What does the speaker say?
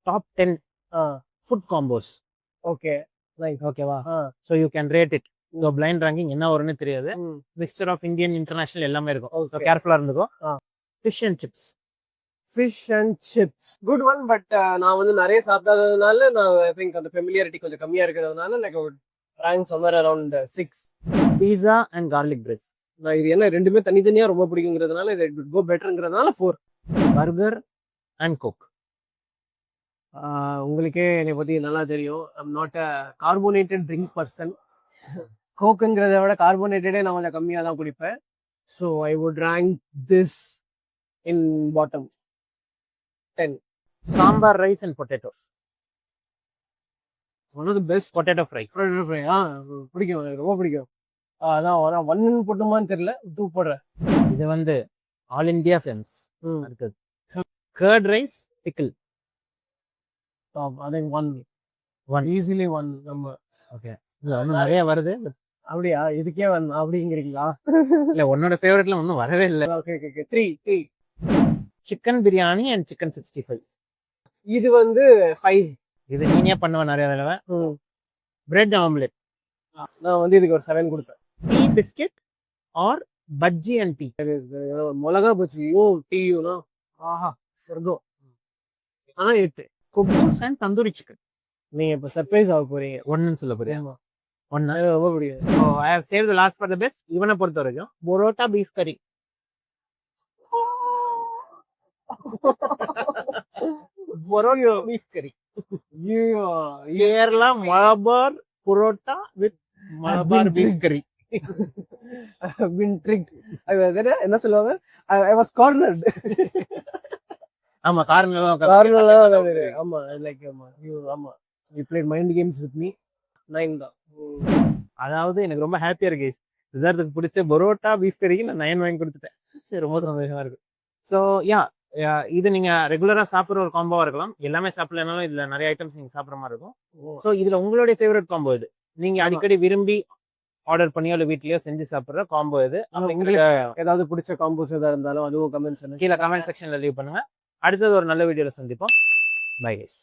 top 10 Ah, food combos. okay. Right. ஓகேவா? Ah. So you can rate it. So blind ranking என்ன வரும்னு தெரியாது. Mm. Mixture of Indian international எல்லாமே இருக்கும். So Okay. கேர்ஃபுல்லாக இருந்துக்கோ. Ah. Fish and chips. Fish and chips. Good one, but நான் வந்து நிறைய சாப்பிடாததுனால நான் ஐ திங்க் அந்த ஃபெமிலியாரிட்டி கொஞ்சம் கம்மியா இருக்கிறதுனால like rank somewhere around 6. Pizza and garlic bread. நான் இது என்ன ரெண்டுமே தனித்தனியா ரொம்ப பிடிக்குங்கிறதுனால இது கோ பெட்டர்ங்கிறதுனால 4. Burger and coke. உங்களுக்கே என்னை பத்தி நல்லா தெரியும். I'm not a carbonated drink person. கோக்குங்கிறத விட கார்போனேட்டடே நான் கொஞ்சம் கம்மியாக தான் குடிப்பேன். So I would rank this in bottom 10. Sambar rice and potato. One of the best potato fry. Fry. பிடிக்கும், எனக்கு ரொம்ப பிடிக்கும். அதான் 1 போட்டுமான்னு தெரியல, 2 போடுறேன். இது வந்து ஆல் இந்தியா ஃபேமஸ். ம். அடுத்தது curd rice pickle. I think 1 easily 1 நம்ம. ஓகே. இல்லை இன்னும் நிறைய வருது. அப்படியா? இதுக்கே அப்படிங்கிறீங்களா? இல்லை உன்னோட ஃபேவரட்ல ஒன்றும் வரவே இல்லை. Okay okay okay 3. Chicken biryani and chicken 65. இது வந்து 5. இது நீனே பண்ணுவேன் நிறைய தடவை. Bread omelette. நான் வந்து இதுக்கு ஒரு 7 கொடுப்பேன். Tea biscuit or bajji and tea. மிளகா பஜ்ஜியும் டீயும்னா ஆஹா சொர்க்கம். 8. குப்பூஸ் அண்ட் தந்தூரி சிக்கன். நீங்க இப்ப சர்ப்ரைஸ் ஆக போறீங்க. ஒன்னுன்னு சொல்ல போறியா? ஒன்னு. எனக்கு ரொம்ப பிடிக்கும். So I have save the last for the best. இவனை பொறுத்த வரைக்கும் பரோட்டா பீஃப் கறி. பரோட்டா பீஃப் கறி. கேரளா மலபார் பரோட்டா வித் மலபார் பீஃப் கறி. been tricked. என்ன சொல்லுவாங்க? I was cornered. ஆமா காரணம் ஆமா லைக் ஆமா you played mind games with me. 9 தான். அதாவது எனக்கு ரொம்ப ஹாப்பியா இருக்கு. ரிசர்வுக்கு பிடிச்ச பரோட்டா பீஃப் கறிக்கு நான் 9 வாங்கி கொடுத்துட்டேன். ரொம்ப சந்தோஷமா இருக்கு. ஸோ யா இது நீங்க ரெகுலரா சாப்பிட்ற ஒரு காம்போவா இருக்கலாம். எல்லாமே சாப்பிடலனாலும் இதுல நிறைய ஐட்டம்ஸ் நீங்க சாப்பிட்ற மாதிரி இருக்கும். ஸோ இதுல உங்களுடைய ஃபேவரட் காம்போ இது. நீங்க அடிக்கடி விரும்பி ஆர்டர் பண்ணியோ இல்லை வீட்லயோ செஞ்சு சாப்பிட்ற காம்போ இது. உங்களுக்கு ஏதாவது பிடிச்ச காம்போஸ் ஏதாவது இருந்தாலும் அதுவும் கமெண்ட்ஸ் கீழே கமெண்ட் செக்ஷன்ல லீவ் பண்ணுங்க. அடுத்தது ஒரு நல்ல வீடியோல சந்திப்போம். Bye guys.